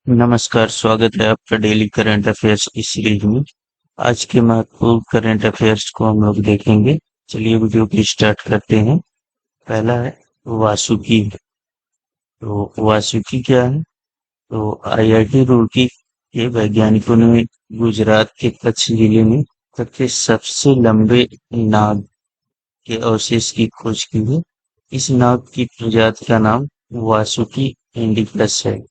नमस्कार, स्वागत है आपका डेली करंट अफेयर्स की सीरीज में। आज के महत्वपूर्ण करंट अफेयर्स को हम लोग देखेंगे। चलिए वीडियो की स्टार्ट करते हैं। पहला है वासुकी। तो वासुकी क्या है? तो आईआईटी रुड़की के वैज्ञानिकों ने गुजरात के कच्छ जिले में तक के सबसे लंबे नाग के अवशेष की खोज की है। इस नाग की प्रजाति का नाम वासुकी इंडिकस है।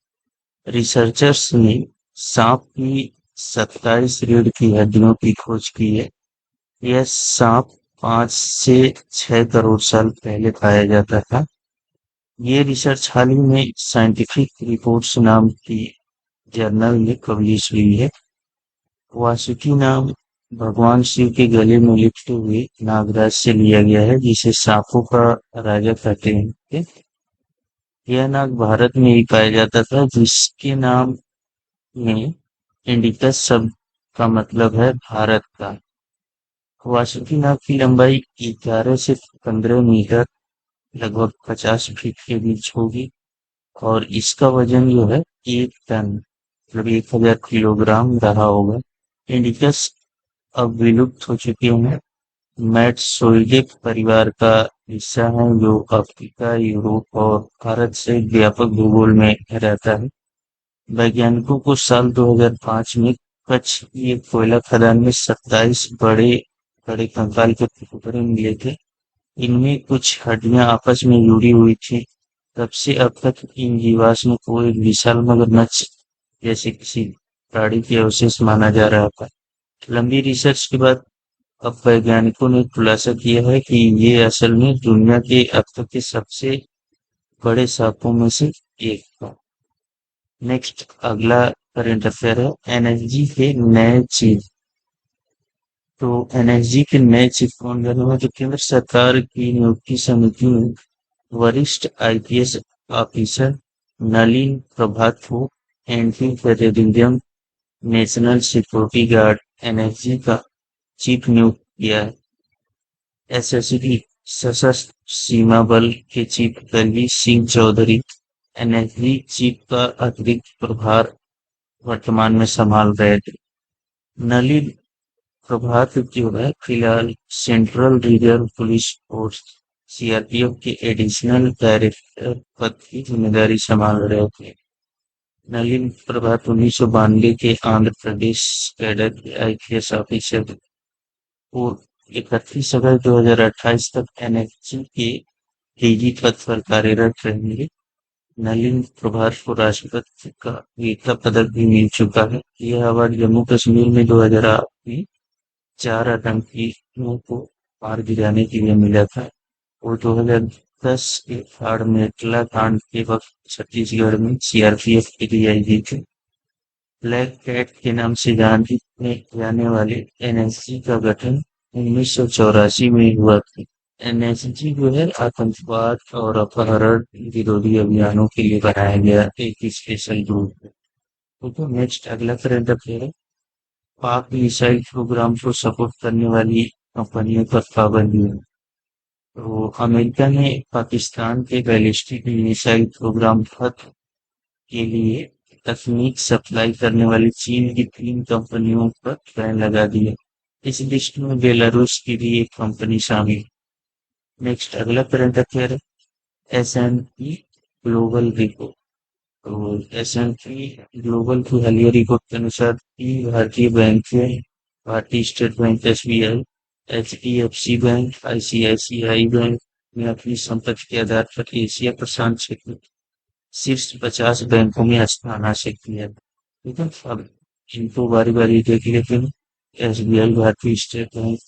रिसर्चर्स ने सांप की 27 रीढ़ की हड्डियों की खोज की है। यह सांप 5 से 6 करोड़ साल पहले पाया जाता था। ये रिसर्च हाल ही में साइंटिफिक रिपोर्ट्स नाम की जर्नल में पब्लिश हुई है। वासुकी नाम भगवान शिव के गले में लिपटे हुए नागराज से लिया गया है, जिसे सांपों का राजा कहते हैं। यह नाग भारत में ही पाया जाता था, जिसके नाम में इंडिकस शब्द का मतलब है भारत का। वासुकी नाग की लंबाई 11 से 15 मीटर, लगभग 50 फीट के बीच होगी और इसका वजन जो है 1 टन, मतलब 1000 किलोग्राम रहा होगा। इंडिकस अब विलुप्त हो चुके हैं। मैटसोइडे परिवार का हिस्सा है, जो अफ्रीका, यूरोप और भारत से व्यापक भूगोल में रहता है। वैज्ञानिकों को साल 2005 में कच्छ की एक कोयला खदान में 27 बड़े बड़े कंकाल के टुकड़े मिले थे। इनमें कुछ हड्डियां आपस में जुड़ी हुई थी। तब से अब तक इन जीवाश्म को एक विशाल मगरमच्छ जैसे किसी प्राणी के अवशेष माना जा रहा था। लंबी रिसर्च के बाद अब वैज्ञानिकों ने खुलासा किया है कि ये असल में दुनिया के अब तक के सबसे बड़े सांपों में से एक था। नेक्स्ट अगला करंट अफेयर है एनएसजी के नए चीफ। तो एनएसजी के नए चीफ कौन बने हुए? जो केंद्र सरकार की नियुक्ति समिति में वरिष्ठ आईपीएस ऑफिसर नलिन प्रभात को anti terrorism national security guard NSG का चीफ नियुक्त किया है। एसएसडी सशस्त्र सीमा बल के chief Dalveer Singh Chaudhary NSG chief का अतिरिक्त प्रभार वर्तमान में संभाल रहे थे। नलिन प्रभात जो है फिलहाल central reserve police force CRPF के एडिशनल डायरेक्टर पद की जिम्मेदारी संभाल रहे थे। नलिन प्रभात 1992 के आंध्र प्रदेश कैडर के आईपीएस ऑफिसर थे और 31 अगस्त 2028 तक एनएसजी के डीजी पद पर कार्यरत रहेंगे। नलिन प्रभात को राष्ट्रपति का वीरता पदक भी मिल चुका है। यह अवार्ड जम्मू कश्मीर में 2008 में 4 आतंकियों को मार गिराने के लिए मिला था और 2010 के फाड़ मेटला कांड के वक्त छत्तीसगढ़ में सीआरपीएफ के डीआईजी थे। ब्लैक कैट के नाम से जाने जाने वाले एनएसजी का गठन 1984 में हुआ था। एनएसजी जो है आतंकवाद और अपहरण विरोधी अभियानों के लिए बनाया गया एक स्पेशल ग्रुप है। तो नेक्स्ट अगला करंट अफेयर है पाक मिसाइल प्रोग्राम को सपोर्ट करने वाली कंपनियों पर पाबंदी है। तो अमेरिका ने पाकिस्तान के बैलिस्टिक मिसाइल प्रोग्राम खत्म के लिए तकनीक सप्लाई करने वाली चीन की 3 कंपनियों पर बैन लगा दिया। इस लिस्ट में बेलारूस की भी एक कंपनी शामिल। नेक्स्ट अगला करंट अफेयर है एस&पी ग्लोबल रिपोर्ट। तो एस&पी ग्लोबल की हालिया रिपोर्ट के अनुसार 3 भारतीय बैंक हैं, भारतीय state bank, SBI, HDFC bank, ICICI bank ने अपनी संपत्ति के आधार पर एशिया प्रशांत क्षेत्र में शीर्ष 50 बैंकों में स्थान हासिल किया। ठीक है, अब इनको बारी बारी देख लेते हैं। एसबीआई, भारतीय स्टेट बैंक।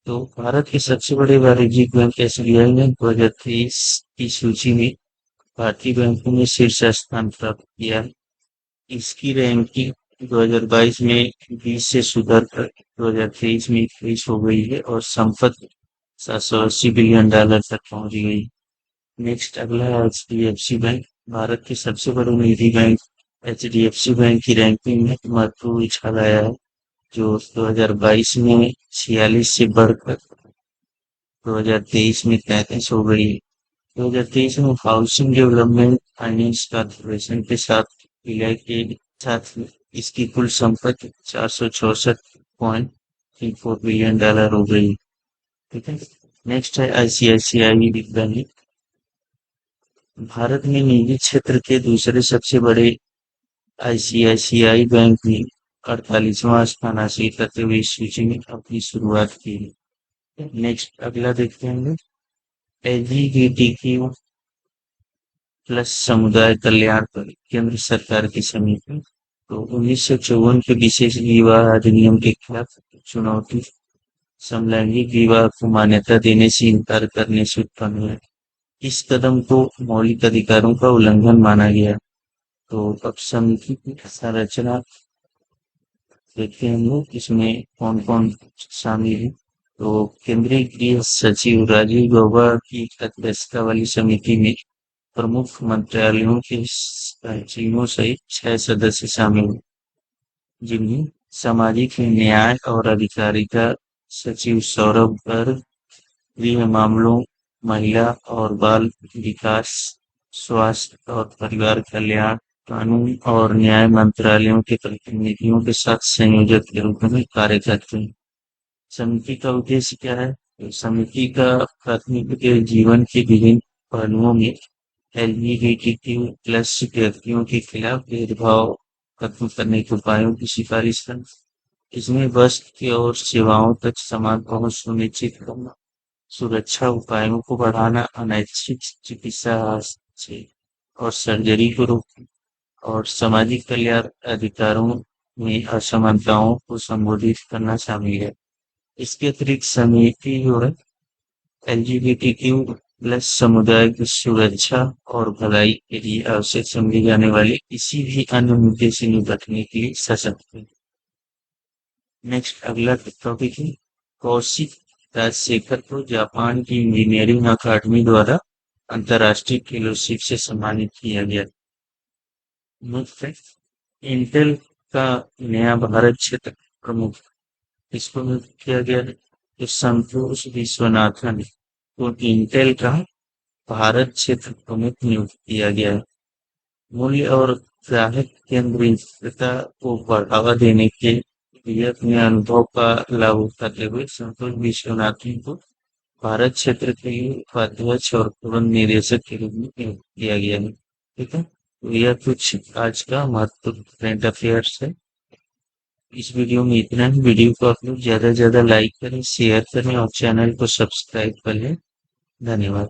तो भारत के सबसे बड़े वाणिज्यिक बैंक एसबीआई ने 2023 की सूची में भारतीय बैंकों में शीर्ष स्थान प्राप्त किया है। इसकी रैंकिंग 2022 में 20 से सुधर कर 2023 में 21 हो गई है और संपत्ति $780 बिलियन तक पहुंच गई। नेक्स्ट अगला है एचडीएफसी बैंक। भारत के सबसे बड़े निजी बैंक एचडीएफसी बैंक की रैंकिंग में महत्वपूर्ण उछाल आया है, जो 2022 में 46 से बढ़कर 2023 में 33 हो गई। 2023 में हाउसिंग डेवलपमेंट फाइनेंस कॉर्पोरेशन के साथ विलय के साथ इसकी कुल संपत्ति 464.34 बिलियन डॉलर हो गई। ठीक है। नेक्स्ट है आईसीआईसीआई बैंक। भारत में निजी क्षेत्र के दूसरे सबसे बड़े आईसीआईसीआई बैंक ने 48वां स्थान हासिल करते हुए इस सूची में अपनी शुरुआत की। नेक्स्ट अगला देखते हैं एलजीबीटीक्यू प्लस समुदाय कल्याण पर केंद्र सरकार की समिति। तो 1954 के विशेष विवाह अधिनियम के खिलाफ चुनौती समलैंगिक विवाह को मान्यता देने से इनकार करने से उत्पन्न हुआ। इस कदम को मौलिक अधिकारों का उल्लंघन माना गया। तो अब समिति की संरचना देखते हैं हम लोग, इसमें कौन कौन शामिल है। तो केंद्रीय गृह सचिव राजीव गौबा की अध्यक्षता वाली समिति में प्रमुख मंत्रालयों के सचिवों सहित 6 सदस्य शामिल हैं, जिनमें सामाजिक न्याय और अधिकारिता सचिव सौरभ गर्ग, गृह मामलों, महिला और बाल विकास, स्वास्थ्य और परिवार कल्याण, कानून और न्याय मंत्रालयों के प्रतिनिधियों के साथ संयोजक के रूप में कार्य करते हैं। समिति का उद्देश्य क्या है? तो समिति का प्राथमिक जीवन के विभिन्न पहलुओं में एलजीबीटीक्यू प्लस व्यक्तियों के खिलाफ भेदभाव खत्म करने के उपायों की सिफारिश करना, इसमें वस्त्र और सेवाओं तक समान पहुंच सुनिश्चित करना, सुरक्षा उपायों को बढ़ाना, अनैच्छिक चिकित्सा से और सर्जरी को रोकना, और सामाजिक कल्याण अधिकारों में असमानताओं को संबोधित करना शामिल है। इसके अतिरिक्त समिति जो है एलजीबीटीक्यू प्लस समुदाय की सुरक्षा और भलाई के लिए आवश्यक समझी जाने वाले किसी भी अन्य मुद्दे से निपटने के लिए सशक्त है। नेक्स्ट अगला टॉपिक है कौशिक राजशेखर को जापान की इंजीनियरिंग अकादमी द्वारा अंतर्राष्ट्रीय फेलोशिप से सम्मानित किया गया। इंटेल का नया भारत क्षेत्र प्रमुख इसको नियुक्त किया गया है। तो संतोष विश्वनाथन को इंटेल का भारत क्षेत्र प्रमुख नियुक्त किया गया है। मूल्य और ग्राहक केंद्रितता को बढ़ावा देने के लिए अपने अनुभव का लागू करते हुए संतोष विश्वनाथन को भारत क्षेत्र के लिए उपाध्यक्ष और पूर्ण निदेशक के रूप में नियुक्त किया गया है। ठीक है। तो यह कुछ आज का महत्वपूर्ण करंट अफेयर्स है। इस वीडियो में इतना ही। वीडियो को आप लोग ज्यादा से ज्यादा लाइक करें, शेयर करें और चैनल को सब्सक्राइब कर लें। धन्यवाद।